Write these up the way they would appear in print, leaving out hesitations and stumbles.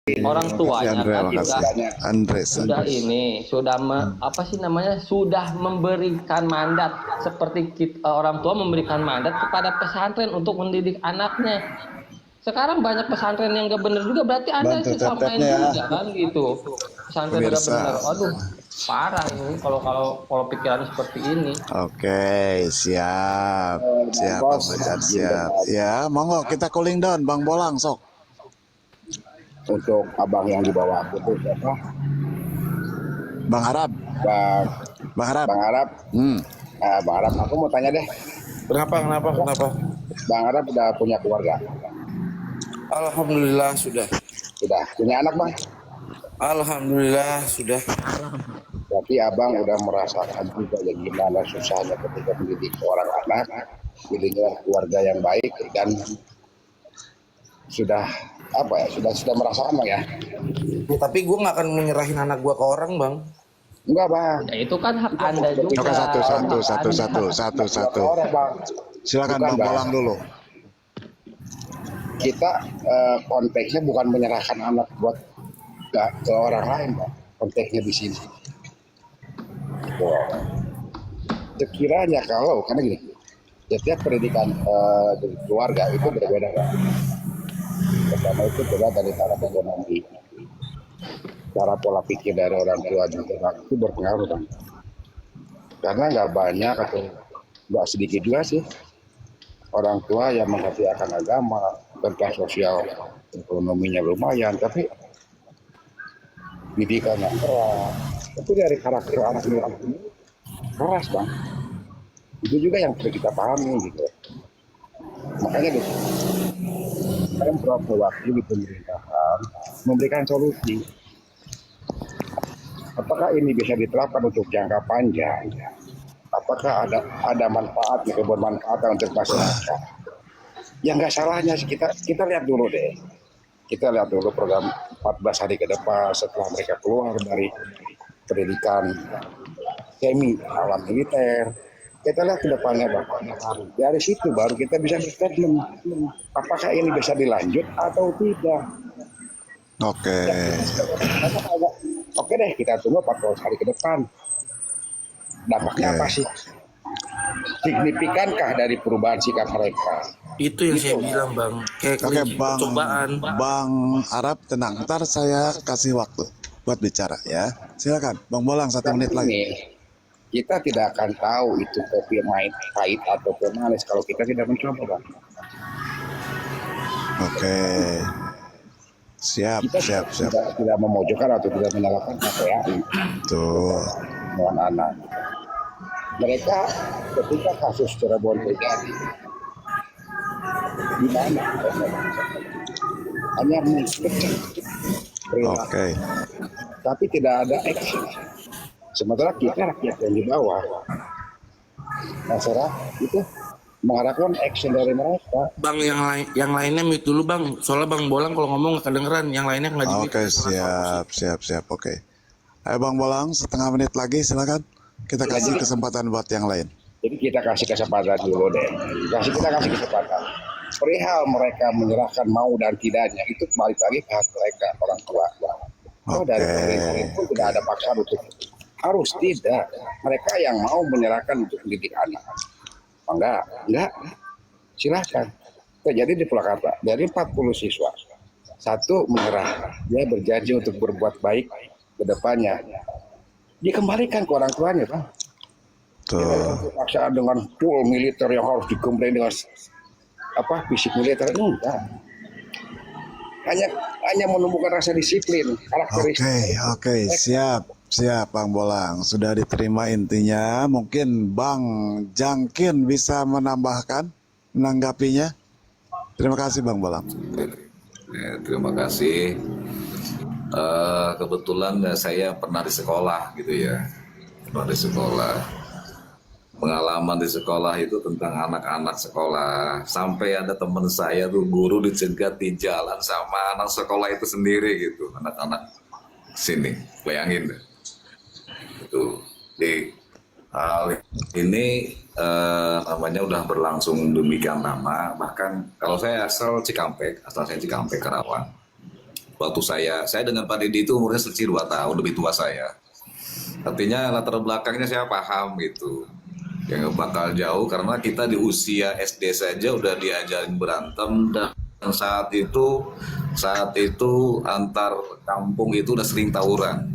orang Makasih tuanya Andre, kan makasih. Andres. sudah memberikan mandat seperti orang tua memberikan mandat kepada pesantren untuk mendidik anaknya. Sekarang banyak pesantren yang gak bener juga, berarti Anda Bantu samain tap-tapnya ya. juga kan gitu. Pesantren udah Pemirsa. bener. Aduh, parah ini kalau pikiran seperti ini. Oke, siap. Siap Bang Bos, Fajar, siap. Ya, monggo kita cooling down Bang Bolang sok. untuk abang yang di bawah aku tuh siapa? Bang Harap. Bang Bang Harap. Bang Arab. Bang Arab, aku mau tanya deh. Kenapa? Bang Arab udah punya keluarga? Alhamdulillah sudah. Sudah punya anak bang? Alhamdulillah sudah. Berarti abang udah merasakan juga ya gimana susahnya ketika mendidik seorang anak, mendidik keluarga yang baik dan sudah sudah merasakan bang ya? Ya, tapi gue nggak akan menyerahin anak gue ke orang bang. Enggak bang. Ya itu kan hak Anda juga. Oke, satu. Orang, bang. Silakan Bukan, Bang Bolang dulu. Kita konteksnya bukan menyerahkan anak buat ke orang lain bang. Konteksnya di sini. Wow. Sekiranya karena gini, setiap pendidikan dari keluarga itu berbeda kan. Pertama itu coba dari cara ekonomi, cara pola pikir dari orang tua juga itu berpengaruh kan. Karena nggak banyak atau nggak sedikit juga sih orang tua yang mengerti akan agama, tentang sosial ekonominya lumayan, tapi didikannya keras. Itu dari karakter anak-anak keras bang. Itu juga yang perlu kita pahami gitu. Makanya deh, saya beberapa waktu di pemerintahan memberikan solusi. Apakah ini bisa diterapkan untuk jangka panjang? Apakah ada manfaatnya, kebermanfaatan untuk masyarakat? Ya nggak salahnya sih kita lihat dulu deh. Kita lihat dulu program 14 hari ke depan setelah mereka keluar dari pendidikan semi alam militer. Kita lihat ke depannya Bang. Dari situ baru kita bisa berstatement apakah ini bisa dilanjut atau tidak. Oke. Oke deh, kita tunggu 14 hari ke depan. Dampaknya apa sih? Signifikankah dari perubahan sikap mereka? Itu yang saya bilang bang. Kayak Oke, Bang percobaan. Bang Arab tenang, ntar saya kasih waktu buat bicara ya. Silakan Bang Bolang 1 menit lagi. Kita tidak akan tahu itu kopi pahit atau manis kalau kita tidak mencoba. Oke. Siap. Tidak memojokkan atau tidak menyalahkan KPAI. Tuh. Mohon anak. Mereka ketika kasus Cirebon terjadi, di mana? Hanya mencegah. Oke. Tapi tidak ada action. Sementara kita rakyat yang di bawah, masyarakat itu mengharapkan action dari mereka. Bang yang lainnya mute dulu bang. Soalnya Bang Bolang kalau ngomong nggak kedengeran. Yang lainnya nggak di mute. Oke, siap. Oke. Ayo Bang Bolang, setengah menit lagi silakan. Kita kasih kesempatan buat yang lain. Jadi kita kasih kesempatan dulu deh. Kita kasih kesempatan. Perihal mereka menyerahkan mau dan tidaknya itu balik lagi ke hak mereka orang tua. Dari pemerintah pun tidak ada paksaan untuk harus tidak. Mereka yang mau menyerahkan untuk mendidik anak. Enggak. Silakan. Terjadi di Purwakarta dari 40 siswa. 1 menyerah. Dia berjanji untuk berbuat baik ke depannya. Dikembalikan ke orang tuanya, Bang. Paksaan dengan full militer yang harus digembleng dengan fisik militer enggak. Hanya menumbuhkan rasa disiplin, karakteristik. Oke, siap Bang Bolang. Sudah diterima intinya. Mungkin Bang Jangkin bisa menanggapinya. Terima kasih Bang Bolang. Terima kasih. Kebetulan saya pernah di sekolah gitu ya. Pengalaman di sekolah itu tentang anak-anak sekolah. Sampai ada teman saya tuh guru dicegat di jalan sama anak sekolah itu sendiri gitu. Anak-anak sini, bayangin deh. Itu di hal ini namanya udah berlangsung demikian lama. Bahkan kalau saya asal saya Cikampek, Karawang. waktu saya dengan Pak Deddy itu umurnya selisih 2 tahun lebih tua saya. Artinya latar belakangnya saya paham gitu. Yang bakal jauh karena kita di usia SD saja udah diajarin berantem dan saat itu antar kampung itu udah sering tawuran.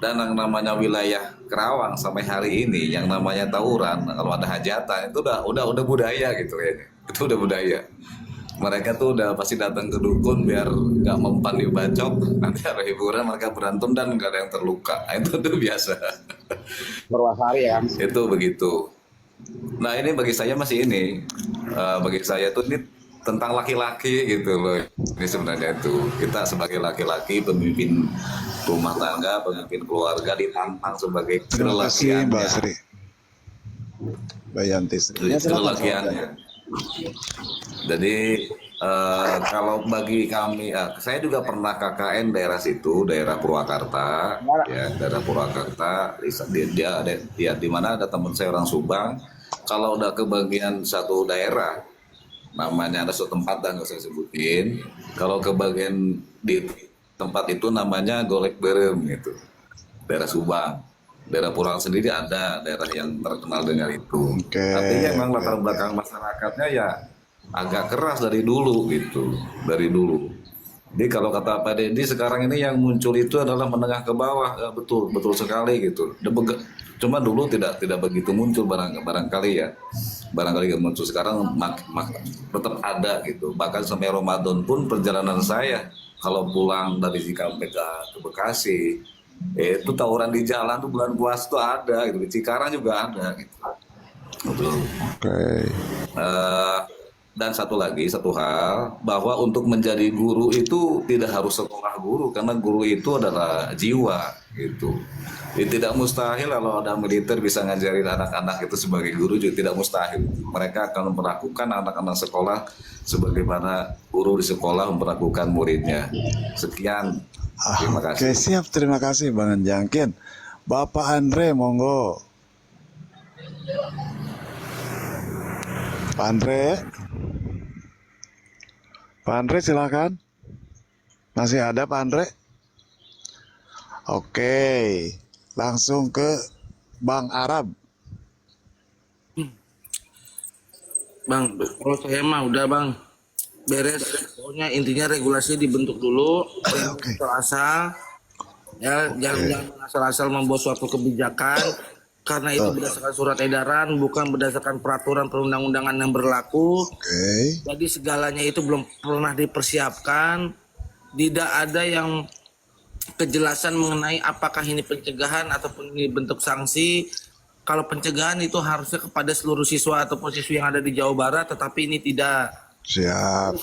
Dan yang namanya wilayah Kerawang sampai hari ini yang namanya tawuran kalau ada hajatan itu udah budaya gitu ya. Itu udah budaya. Mereka tuh udah pasti datang ke dukun biar nggak mempan dibacok, nanti ada hiburan mereka berantem dan nggak ada yang terluka. Nah, itu tuh biasa. Berwasari ya. Itu begitu. Nah ini bagi saya masih ini, bagi saya tuh ini tentang laki-laki gitu loh. Ini sebenarnya itu kita sebagai laki-laki pemimpin rumah tangga, pemimpin keluarga ditantang sebagai Terima kasih Mbak kelelakiannya. Sri. Mbak Yanti Sri. Kelelakiannya. Jadi kalau bagi kami, saya juga pernah KKN daerah situ, daerah Purwakarta, ya daerah Purwakarta. Dia di mana ada teman saya orang Subang. Kalau udah ke bagian satu daerah, namanya ada suatu tempat dan nggak saya sebutin. Kalau ke bagian di tempat itu namanya Golek Berem gitu, daerah Subang. Daerah Purwakarta sendiri ada daerah yang terkenal dengan itu. Oke. Artinya memang latar belakang masyarakatnya ya agak keras dari dulu gitu, dari dulu. Jadi kalau kata Pak Deddy sekarang ini yang muncul itu adalah menengah ke bawah, ya, betul sekali gitu. Cuma dulu tidak begitu muncul barangkali ya, barangkali nggak muncul sekarang tetap ada gitu. Bahkan sampai Ramadan pun perjalanan saya kalau pulang dari Cikampek ke Bekasi, itu tawuran di jalan tuh bulan puasa tuh ada gitu. Di Cikarang juga ada gitu. Betul. Oke. Dan satu hal bahwa untuk menjadi guru itu tidak harus sekolah guru karena guru itu adalah jiwa gitu. Tidak mustahil kalau ada militer bisa ngajarin anak-anak itu sebagai guru juga tidak mustahil. Mereka akan memperlakukan anak-anak sekolah sebagaimana guru di sekolah memperlakukan muridnya. Sekian. Terima kasih. Oke, siap. Terima kasih Bang Jangkin. Bapak Andre, monggo. Pak Andre silakan. Masih ada Pak Andre? Oke, langsung ke Bang Arab. Bang, kalau saya mah udah bang beres. Pokoknya intinya regulasi dibentuk dulu. Oke. Asal ya jangan asal-asal membuat suatu kebijakan karena itu berdasarkan surat edaran bukan berdasarkan peraturan perundang-undangan yang berlaku. Oke. Jadi segalanya itu belum pernah dipersiapkan. Tidak ada yang kejelasan mengenai apakah ini pencegahan ataupun ini bentuk sanksi. Kalau pencegahan itu harusnya kepada seluruh siswa ataupun siswi yang ada di Jawa Barat, tetapi ini tidak. Siap.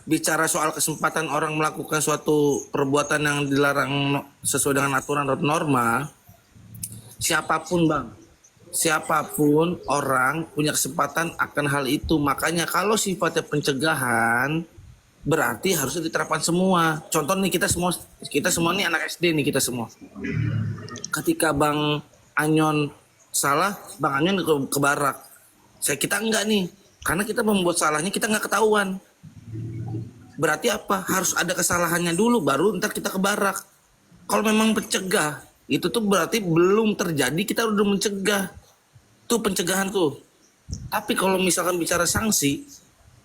Bicara soal kesempatan orang melakukan suatu perbuatan yang dilarang sesuai dengan aturan atau norma, siapapun bang, siapapun orang punya kesempatan akan hal itu. Makanya kalau sifatnya pencegahan berarti harusnya diterapkan semua. Contoh nih kita semua nih anak SD nih kita semua. Ketika Bang Anyon salah, Bang Anyon ke barak. Kita enggak nih, karena kita membuat salahnya kita nggak ketahuan. Berarti apa? Harus ada kesalahannya dulu, baru ntar kita ke barak. Kalau memang pencegah, itu tuh berarti belum terjadi, kita udah mencegah. Itu pencegahan tuh. Tapi kalau misalkan bicara sanksi,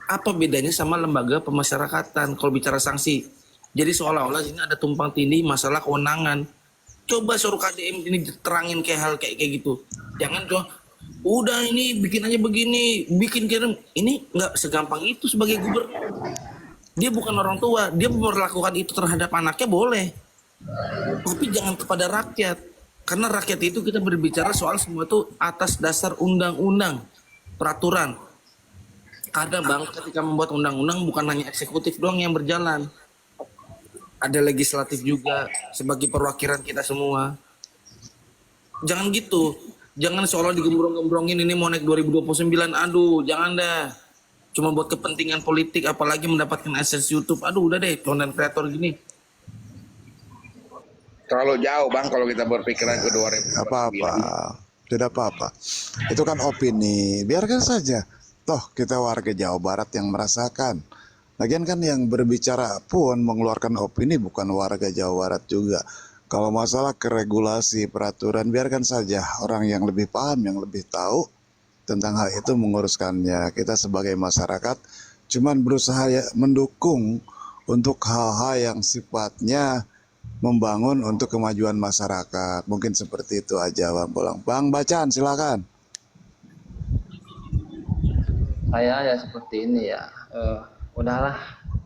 apa bedanya sama lembaga pemasyarakatan kalau bicara sanksi? Jadi seolah-olah ini ada tumpang tindih masalah kewenangan. Coba suruh KDM ini terangin kayak hal kayak gitu. Jangan tuh, udah ini bikin aja begini, bikin kirim. Ini nggak segampang itu sebagai gubernur. Dia bukan orang tua, dia melakukan itu terhadap anaknya boleh. Tapi jangan kepada rakyat. Karena rakyat itu kita berbicara soal semua itu atas dasar undang-undang, peraturan. Ada bang, ketika membuat undang-undang bukan hanya eksekutif doang yang berjalan. Ada legislatif juga sebagai perwakilan kita semua. Jangan gitu. Jangan seolah digembrong-gembrongin ini mau naik 2029. Aduh, jangan dah. Cuma buat kepentingan politik, apalagi mendapatkan akses YouTube. Aduh, udah deh, konten kreator gini. Terlalu jauh bang kalau kita berpikiran ke 2029. Apa-apa. Tidak apa-apa. Itu kan opini. Biarkan saja. Toh kita warga Jawa Barat yang merasakan. Lagian kan yang berbicara pun mengeluarkan opini bukan warga Jawa Barat juga. Kalau masalah keregulasi peraturan biarkan saja orang yang lebih paham, yang lebih tahu tentang hal itu menguruskannya. Kita sebagai masyarakat cuman berusaha mendukung untuk hal-hal yang sifatnya membangun untuk kemajuan masyarakat. Mungkin seperti itu aja Bang Bolang. Bang Bacan silakan. Saya ya seperti ini ya. Udahlah,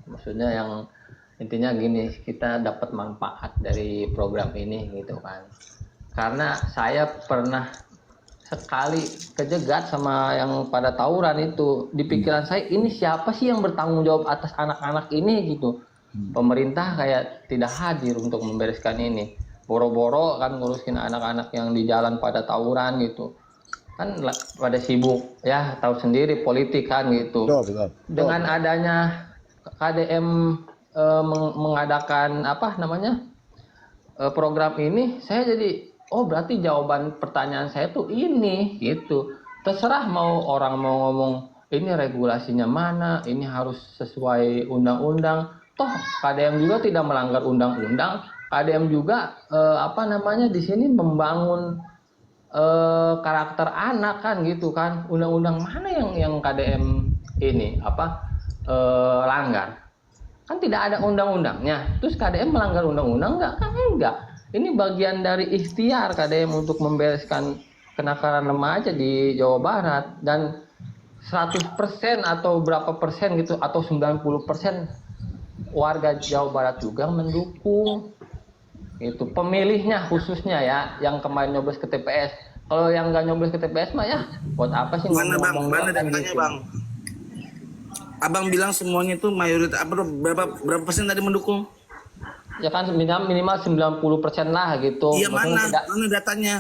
maksudnya yang intinya gini, kita dapat manfaat dari program ini gitu kan. Karena saya pernah sekali kejegat sama yang pada tawuran itu. Di pikiran saya, ini siapa sih yang bertanggung jawab atas anak-anak ini gitu. Pemerintah kayak tidak hadir untuk membereskan ini. Boro-boro kan ngurusin anak-anak yang di jalan pada tawuran gitu. Kan pada sibuk ya, tahu sendiri politik kan gitu. Betul. Dengan adanya KDM mengadakan apa namanya program ini, saya jadi berarti jawaban pertanyaan saya tuh ini gitu. Terserah mau orang mau ngomong ini regulasinya mana, ini harus sesuai undang-undang. Toh KDM juga tidak melanggar undang-undang. KDM juga di sini membangun karakter anak kan gitu kan. Undang-undang mana yang KDM ini langgar? Kan tidak ada undang-undangnya. Terus KDM melanggar undang-undang enggak? Kan enggak. Ini bagian dari ikhtiar KDM untuk membereskan kenakalan remaja di Jawa Barat, dan 100% atau berapa persen gitu atau 90% warga Jawa Barat juga mendukung. Itu pemilihnya khususnya ya, yang kemarin nyoblos ke TPS. Kalau yang nggak nyoblos ke TPS mah ya buat apa sih Mana bang? Mana datanya gitu. bang? Abang bilang semuanya itu mayoritas berapa persen tadi mendukung? Ya kan minimal 90% lah gitu. Iya mana? Tidak, Mana datanya?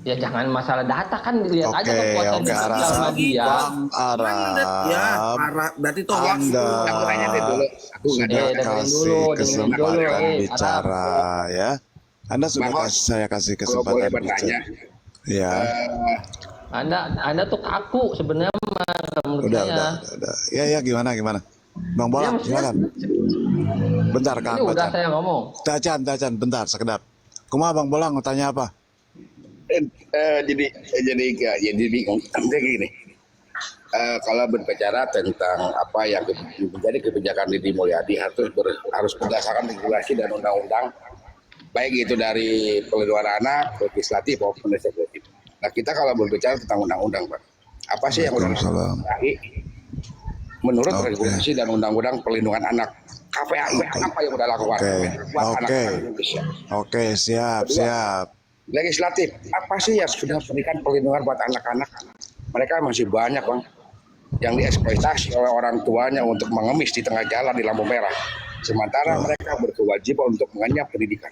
ya jangan masalah data kan, dilihat aja kekuatan sama dia. Bang Arab. Ya, berarti toh hoax. Aku tanya deh dulu. Aku nggak Sudah dengerin kasih dulu, kesempatan dengerin dulu, bicara ya. Anda sudah Bang Hos, saya kasih kalau boleh kesempatan bertanya, bicara. Ya, Anda tuh kaku sebenarnya menurut saya. udah. Ya gimana? Bang Bolang, Ya, maksudnya- silakan. Bentar Kang, Ini udah Bacan. saya ngomong. Tacan, bentar sekedap. Kumaha Bang Bolang mau tanya apa? jadi bingung. Jadi gini, kalau berbicara tentang apa yang menjadi kebijakan Deddy Mulyadi harus berdasarkan regulasi dan undang-undang, baik itu dari pelindungan anak, legislatif maupun eksekutif. Nah kita kalau berbicara tentang undang-undang, Pak, apa sih yang udah Waalaikumsalam. menurut Oke. regulasi dan undang-undang pelindungan anak? KPAI apa yang udah lakukan buat anak-anak Indonesia? Oke, siap. Legislatif, apa sih yang sudah memberikan perlindungan buat anak-anak? Mereka masih banyak bang yang dieksploitasi oleh orang tuanya untuk mengemis di tengah jalan di lampu merah. Sementara mereka berkewajiban untuk mengenyam pendidikan.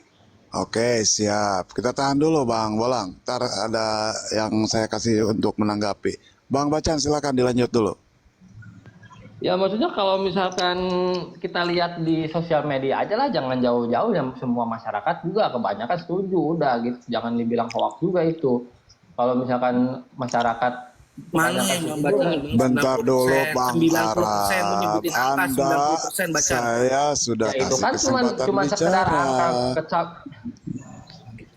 Oke, siap. Kita tahan dulu Bang Bolang. Ntar ada yang saya kasih untuk menanggapi. Bang Bacan silakan dilanjut dulu. Ya maksudnya kalau misalkan kita lihat di sosial media aja lah, jangan jauh-jauh, yang semua masyarakat juga kebanyakan setuju udah gitu. Jangan dibilang hoax juga itu. Kalau misalkan masyarakat Mana yang baca? Bentar dulu Bang 90% lu Arab. nyebutin angka Anda 90% baca. saya sudah ya itu kasih kan kesempatan cuma sekedar bicara. angka kecap.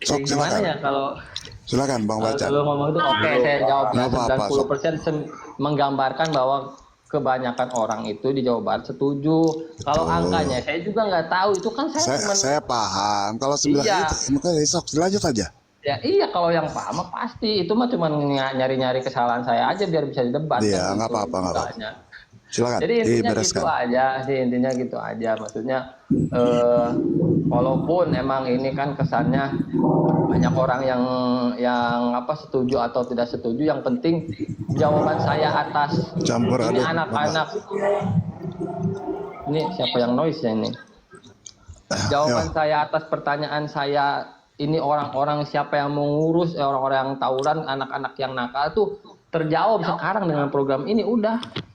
Sok Gimana silakan. ya kalau Silakan Bang Bacan. lu ngomong itu oke, saya jawab Nggak apa-apa, 90% menggambarkan bahwa kebanyakan orang itu di Jawa Barat setuju. Kalau angkanya saya juga nggak tahu, itu kan Saya paham. Kalau sebelah Iya. itu, makanya sok lanjut aja. ya iya, kalau yang paham mah pasti itu mah cuma nyari-nyari kesalahan saya aja biar bisa didebat. Iya, kan nggak gitu apa-apa, nggak apa-apa. istilahnya. Silakan. Jadi intinya Dibereskan. gitu aja sih, intinya gitu aja. Maksudnya walaupun emang ini kan kesannya banyak orang yang setuju atau tidak setuju, yang penting jawaban saya atas Campur ini aduk. anak-anak. Ini siapa yang noise ya ini? Jawaban saya atas pertanyaan saya, ini orang-orang siapa yang mengurus orang-orang yang tawuran, anak-anak yang nakal tuh terjawab sekarang dengan program ini udah.